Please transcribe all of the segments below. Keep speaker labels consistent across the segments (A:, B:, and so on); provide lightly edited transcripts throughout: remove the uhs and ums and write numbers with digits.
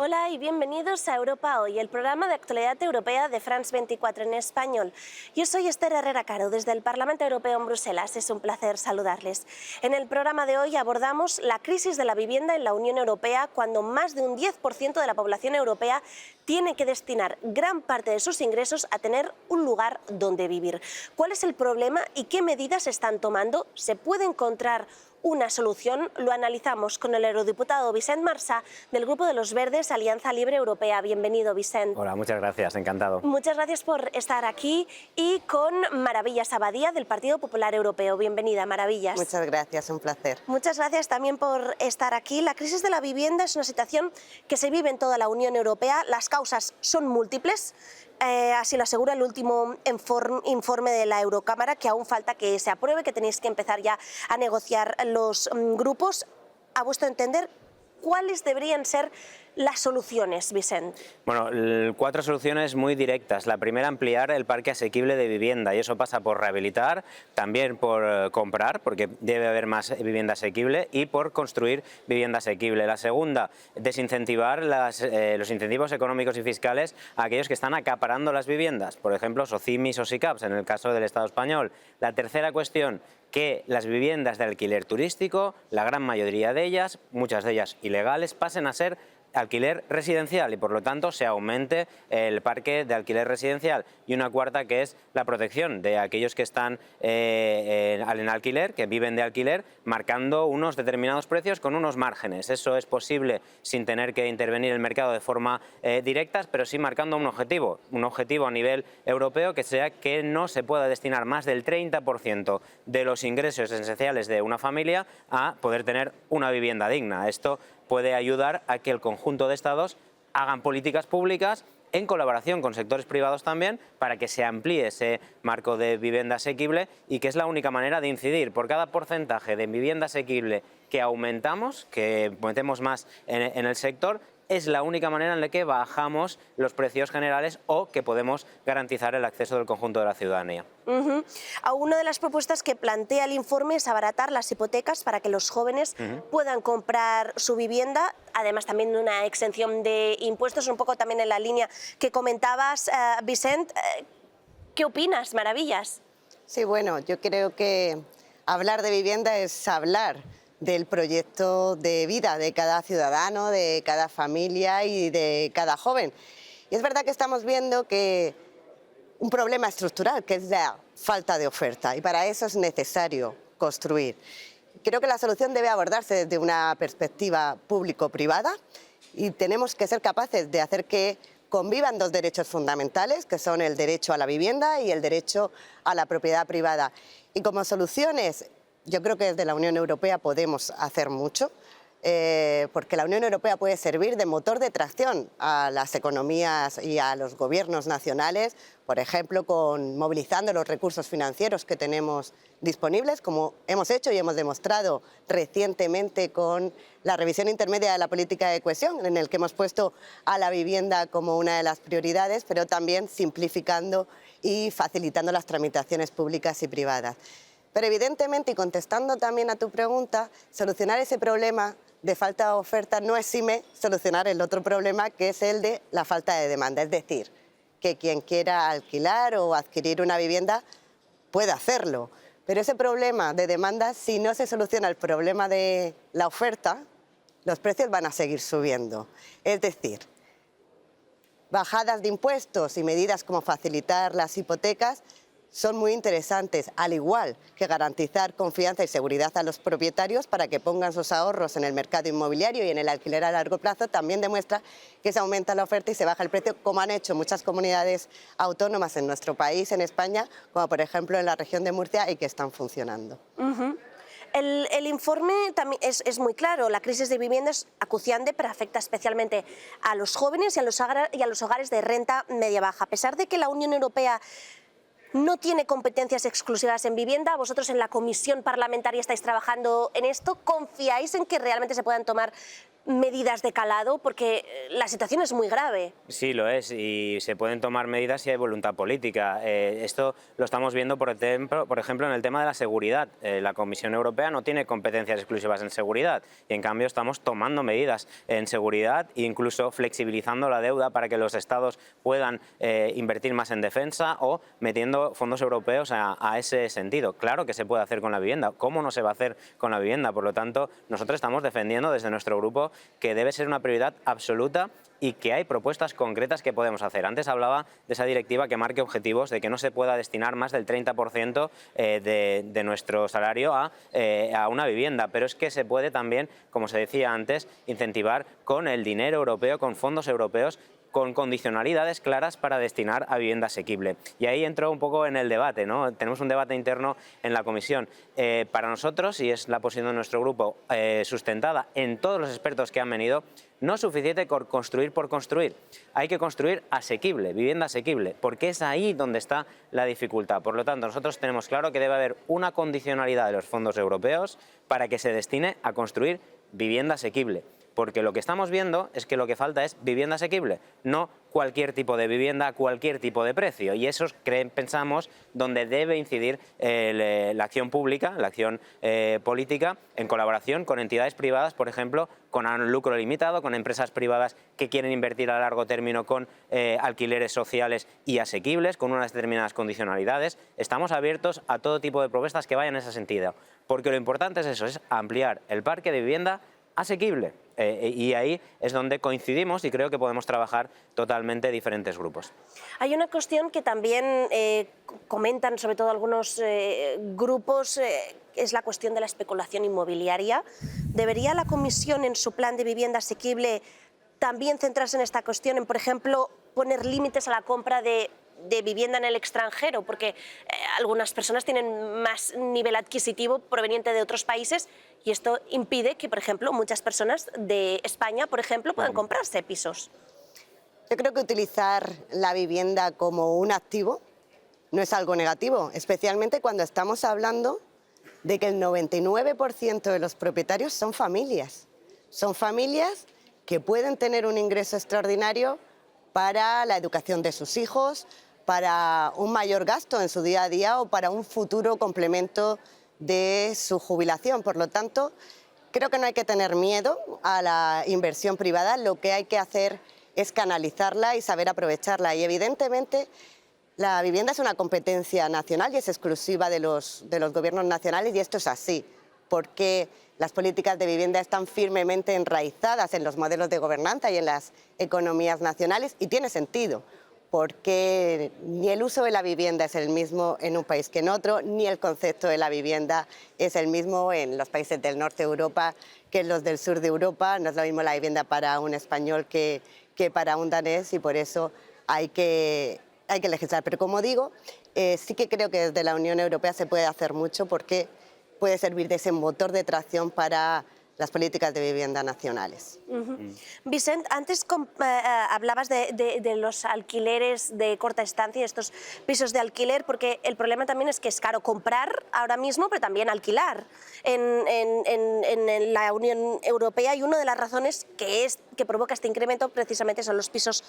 A: Hola y bienvenidos a Europa Hoy, el programa de actualidad europea de France 24 en español. Yo soy Esther Herrera Caro, desde el Parlamento Europeo en Bruselas. Es un placer saludarles. En el programa de hoy abordamos la crisis de la vivienda en la Unión Europea, cuando más de un 10% de la población europea tiene que destinar gran parte de sus ingresos a tener un lugar donde vivir. ¿Cuál es el problema y qué medidas se están tomando? ¿Se puede encontrar una solución? Lo analizamos con el eurodiputado Vicent Marsà, del Grupo de los Verdes, Alianza Libre Europea. Bienvenido, Vicent.
B: Hola, muchas gracias, encantado.
A: Muchas gracias por estar aquí, y con Maravillas Abadía, del Partido Popular Europeo. Bienvenida, Maravillas.
C: Muchas gracias, un placer.
A: Muchas gracias también por estar aquí. La crisis de la vivienda es una situación que se vive en toda la Unión Europea. Las causas son múltiples. Así lo asegura el último informe de la Eurocámara, que aún falta que se apruebe, que tenéis que empezar ya a negociar los grupos. A vuestro entender, ¿cuáles deberían ser las soluciones, Vicent?
B: Bueno, 4 soluciones muy directas. La primera, ampliar el parque asequible de vivienda, y eso pasa por rehabilitar, también por comprar, porque debe haber más vivienda asequible, y por construir vivienda asequible. La segunda, desincentivar los incentivos económicos y fiscales a aquellos que están acaparando las viviendas, por ejemplo, SOCIMIs o SICAPs, en el caso del Estado español. La tercera cuestión, que las viviendas de alquiler turístico, la gran mayoría de ellas, muchas de ellas ilegales, pasen a ser alquiler residencial y por lo tanto se aumente el parque de alquiler residencial. Y una cuarta, que es la protección de aquellos que están en alquiler, que viven de alquiler, marcando unos determinados precios con unos márgenes. Eso es posible sin tener que intervenir el mercado de forma directa, pero sí marcando un objetivo a nivel europeo, que sea que no se pueda destinar más del 30% de los ingresos esenciales de una familia a poder tener una vivienda digna. Esto puede ayudar a que el conjunto de estados hagan políticas públicas en colaboración con sectores privados también, para que se amplíe ese marco de vivienda asequible, y que es la única manera de incidir. Por cada porcentaje de vivienda asequible que aumentamos, que metemos más en el sector, es la única manera en la que bajamos los precios generales o que podemos garantizar el acceso del conjunto de la ciudadanía.
A: Una de las propuestas que plantea el informe es abaratar las hipotecas para que los jóvenes puedan comprar su vivienda, además también de una exención de impuestos, un poco también en la línea que comentabas, Vicent. ¿Qué opinas, Maravillas?
C: Sí, bueno, yo creo que hablar de vivienda es hablar del proyecto de vida de cada ciudadano, de cada familia y de cada joven. Y es verdad que estamos viendo que un problema estructural, que es la falta de oferta, y para eso es necesario construir. Creo que la solución debe abordarse desde una perspectiva público-privada, y tenemos que ser capaces de hacer que convivan 2 derechos fundamentales, que son el derecho a la vivienda y el derecho a la propiedad privada. Y como soluciones, yo creo que desde la Unión Europea podemos hacer mucho, porque la Unión Europea puede servir de motor de tracción a las economías y a los gobiernos nacionales, por ejemplo, movilizando los recursos financieros que tenemos disponibles, como hemos hecho y hemos demostrado recientemente con la revisión intermedia de la política de cohesión, en el que hemos puesto a la vivienda como una de las prioridades, pero también simplificando y facilitando las tramitaciones públicas y privadas. Pero evidentemente, y contestando también a tu pregunta, solucionar ese problema de falta de oferta no exime solucionar el otro problema, que es el de la falta de demanda. Es decir, que quien quiera alquilar o adquirir una vivienda puede hacerlo. Pero ese problema de demanda, si no se soluciona el problema de la oferta, los precios van a seguir subiendo. Es decir, bajadas de impuestos y medidas como facilitar las hipotecas son muy interesantes, al igual que garantizar confianza y seguridad a los propietarios para que pongan sus ahorros en el mercado inmobiliario y en el alquiler a largo plazo. También demuestra que se aumenta la oferta y se baja el precio, como han hecho muchas comunidades autónomas en nuestro país, en España, como por ejemplo en la región de Murcia, y que están funcionando.
A: El informe también es muy claro. La crisis de vivienda es acuciante, pero afecta especialmente a los jóvenes y a los hogares de renta media-baja. A pesar de que la Unión Europea no tiene competencias exclusivas en vivienda, vosotros en la Comisión Parlamentaria estáis trabajando en esto. ¿Confiáis en que realmente se puedan tomar medidas de calado? Porque la situación es muy grave.
B: Sí, lo es, y se pueden tomar medidas si hay voluntad política. Esto lo estamos viendo, por ejemplo, en el tema de la seguridad. La Comisión Europea no tiene competencias exclusivas en seguridad y, en cambio, estamos tomando medidas en seguridad e incluso flexibilizando la deuda para que los Estados puedan invertir más en defensa o metiendo fondos europeos a ese sentido. Claro que se puede hacer con la vivienda. ¿Cómo no se va a hacer con la vivienda? Por lo tanto, nosotros estamos defendiendo desde nuestro grupo que debe ser una prioridad absoluta y que hay propuestas concretas que podemos hacer. Antes hablaba de esa directiva que marque objetivos de que no se pueda destinar más del 30% de nuestro salario a una vivienda, pero es que se puede también, como se decía antes, incentivar con el dinero europeo, con fondos europeos, con condicionalidades claras para destinar a vivienda asequible. Y ahí entró un poco en el debate, ¿no? Tenemos un debate interno en la Comisión. Para nosotros, y es la posición de nuestro grupo, sustentada en todos los expertos que han venido, no es suficiente construir por construir. Hay que construir asequible, vivienda asequible, porque es ahí donde está la dificultad. Por lo tanto, nosotros tenemos claro que debe haber una condicionalidad de los fondos europeos para que se destine a construir vivienda asequible. Porque lo que estamos viendo es que lo que falta es vivienda asequible, no cualquier tipo de vivienda a cualquier tipo de precio. Y eso pensamos donde debe incidir la acción pública, la acción política, en colaboración con entidades privadas, por ejemplo, con lucro limitado, con empresas privadas que quieren invertir a largo término con alquileres sociales y asequibles, con unas determinadas condicionalidades. Estamos abiertos a todo tipo de propuestas que vayan en ese sentido, porque lo importante es eso, es ampliar el parque de vivienda asequible. Y ahí es donde coincidimos y creo que podemos trabajar totalmente diferentes grupos.
A: Hay una cuestión que también comentan, sobre todo algunos grupos, es la cuestión de la especulación inmobiliaria. ¿Debería la Comisión, en su plan de vivienda asequible, también centrarse en esta cuestión, en, por ejemplo, poner límites a la compra de vivienda en el extranjero? Porque algunas personas tienen más nivel adquisitivo proveniente de otros países y esto impide que, por ejemplo, muchas personas de España, por ejemplo, puedan comprarse pisos.
C: Yo creo que utilizar la vivienda como un activo no es algo negativo, especialmente cuando estamos hablando de que el 99% de los propietarios son familias. Son familias que pueden tener un ingreso extraordinario para la educación de sus hijos, para un mayor gasto en su día a día o para un futuro complemento de su jubilación. Por lo tanto, creo que no hay que tener miedo a la inversión privada, lo que hay que hacer es canalizarla y saber aprovecharla. Y evidentemente la vivienda es una competencia nacional y es exclusiva de los gobiernos nacionales, y esto es así, porque las políticas de vivienda están firmemente enraizadas en los modelos de gobernanza y en las economías nacionales, y tiene sentido, porque ni el uso de la vivienda es el mismo en un país que en otro, ni el concepto de la vivienda es el mismo en los países del norte de Europa que en los del sur de Europa. No es lo mismo la vivienda para un español que para un danés, y por eso hay que legislar. Pero como digo, sí que creo que desde la Unión Europea se puede hacer mucho, porque puede servir de ese motor de tracción para las políticas de vivienda nacionales.
A: Vicent, antes hablabas de los alquileres de corta estancia, estos pisos de alquiler, porque el problema también es que es caro comprar ahora mismo, pero también alquilar en la Unión Europea, y una de las razones que provoca este incremento precisamente son los pisos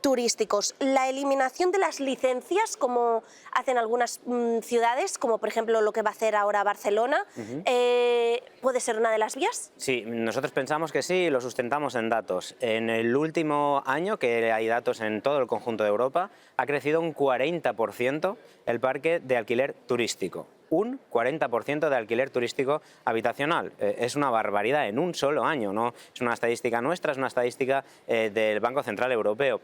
A: turísticos. La eliminación de las licencias, como hacen algunas ciudades, como por ejemplo lo que va a hacer ahora Barcelona, ¿puede ser una de las vías?
B: Sí, nosotros pensamos que sí, y lo sustentamos en datos. En el último año, que hay datos en todo el conjunto de Europa, ha crecido un 40% el parque de alquiler turístico. Un 40% de alquiler turístico habitacional. Es una barbaridad en un solo año, no es una estadística nuestra, es una estadística del Banco Central Europeo.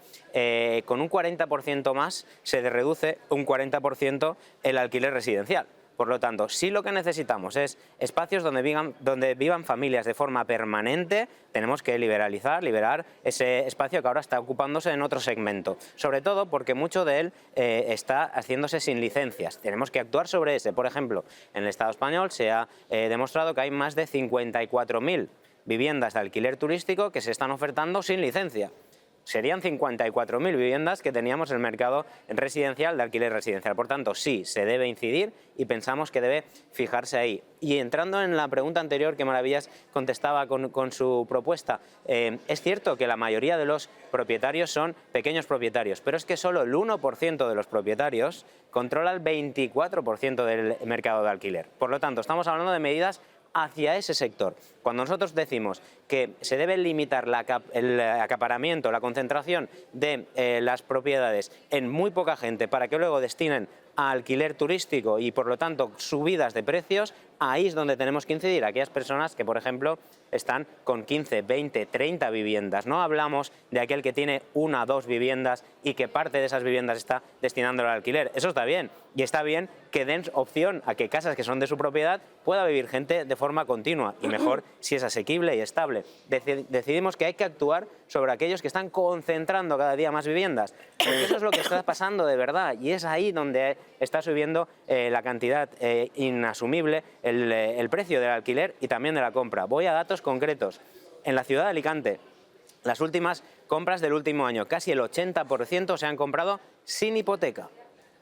B: Con un 40% más se reduce un 40% el alquiler residencial. Por lo tanto, sí, lo que necesitamos es espacios donde vivan familias de forma permanente. Tenemos que liberar ese espacio que ahora está ocupándose en otro segmento. Sobre todo porque mucho de él está haciéndose sin licencias. Tenemos que actuar sobre ese. Por ejemplo, en el Estado español se ha demostrado que hay más de 54.000 viviendas de alquiler turístico que se están ofertando sin licencia. serían 54.000 viviendas que teníamos en el mercado residencial de alquiler residencial. Por tanto, sí, se debe incidir y pensamos que debe fijarse ahí. Y entrando en la pregunta anterior que Maravillas contestaba con su propuesta, es cierto que la mayoría de los propietarios son pequeños propietarios, pero es que solo el 1% de los propietarios controla el 24% del mercado de alquiler. Por lo tanto, estamos hablando de medidas hacia ese sector. Cuando nosotros decimos que se debe limitar el acaparamiento, la concentración de las propiedades en muy poca gente para que luego destinen a alquiler turístico y por lo tanto subidas de precios, ahí es donde tenemos que incidir. Aquellas personas que, por ejemplo, están con 15, 20, 30 viviendas. No hablamos de aquel que tiene 1 o 2 viviendas y que parte de esas viviendas está destinándolo al alquiler. Eso está bien, y está bien que den opción a que casas que son de su propiedad pueda vivir gente de forma continua, y mejor si es asequible y estable. Decidimos que hay que actuar sobre aquellos que están concentrando cada día más viviendas, porque eso es lo que está pasando de verdad, y es ahí donde está subiendo la cantidad inasumible, el precio del alquiler y también de la compra. Voy a datos concretos. En la ciudad de Alicante, las últimas compras del último año, casi el 80% se han comprado sin hipoteca.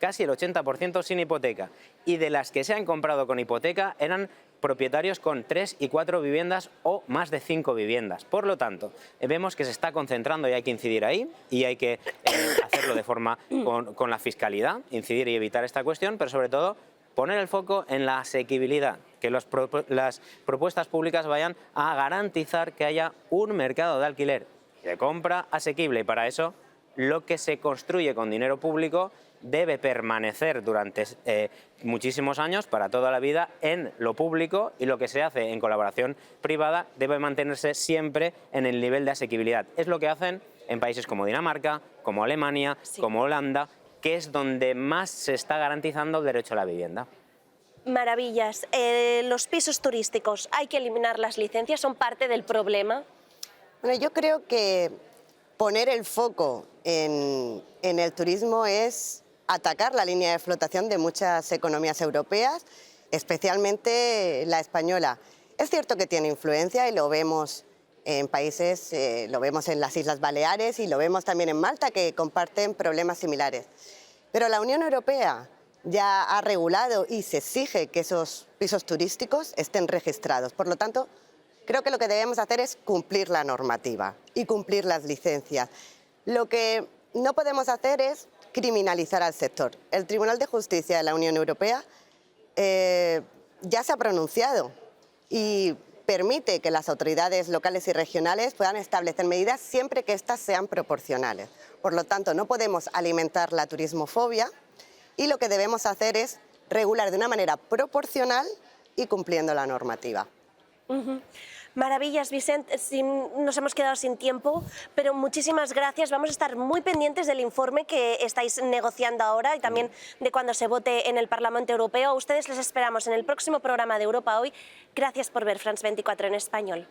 B: Casi el 80% sin hipoteca. Y de las que se han comprado con hipoteca eran propietarios con 3 y 4 viviendas o más de 5 viviendas. Por lo tanto, vemos que se está concentrando y hay que incidir ahí, y hay que hacerlo de forma con la fiscalidad, incidir y evitar esta cuestión, pero sobre todo poner el foco en la asequibilidad, que las propuestas públicas vayan a garantizar que haya un mercado de alquiler y de compra asequible, y para eso lo que se construye con dinero público debe permanecer durante muchísimos años, para toda la vida, en lo público, y lo que se hace en colaboración privada debe mantenerse siempre en el nivel de asequibilidad. Es lo que hacen en países como Dinamarca, como Alemania, sí, como Holanda, que es donde más se está garantizando el derecho a la vivienda.
A: Maravillas. Los pisos turísticos, ¿hay que eliminar las licencias? ¿Son parte del problema?
C: Bueno, yo creo que poner el foco en el turismo es atacar la línea de flotación de muchas economías europeas, especialmente la española. Es cierto que tiene influencia, y lo vemos en países, lo vemos en las Islas Baleares y lo vemos también en Malta, que comparten problemas similares. Pero la Unión Europea ya ha regulado y se exige que esos pisos turísticos estén registrados. Por lo tanto, creo que lo que debemos hacer es cumplir la normativa y cumplir las licencias. Lo que no podemos hacer es criminalizar al sector. El Tribunal de Justicia de la Unión Europea ya se ha pronunciado y permite que las autoridades locales y regionales puedan establecer medidas siempre que éstas sean proporcionales. Por lo tanto, no podemos alimentar la turismofobia, y lo que debemos hacer es regular de una manera proporcional y cumpliendo la normativa.
A: Maravillas, Vicent. Nos hemos quedado sin tiempo, pero muchísimas gracias. Vamos a estar muy pendientes del informe que estáis negociando ahora y también de cuando se vote en el Parlamento Europeo. A ustedes les esperamos en el próximo programa de Europa Hoy. Gracias por ver France 24 en español.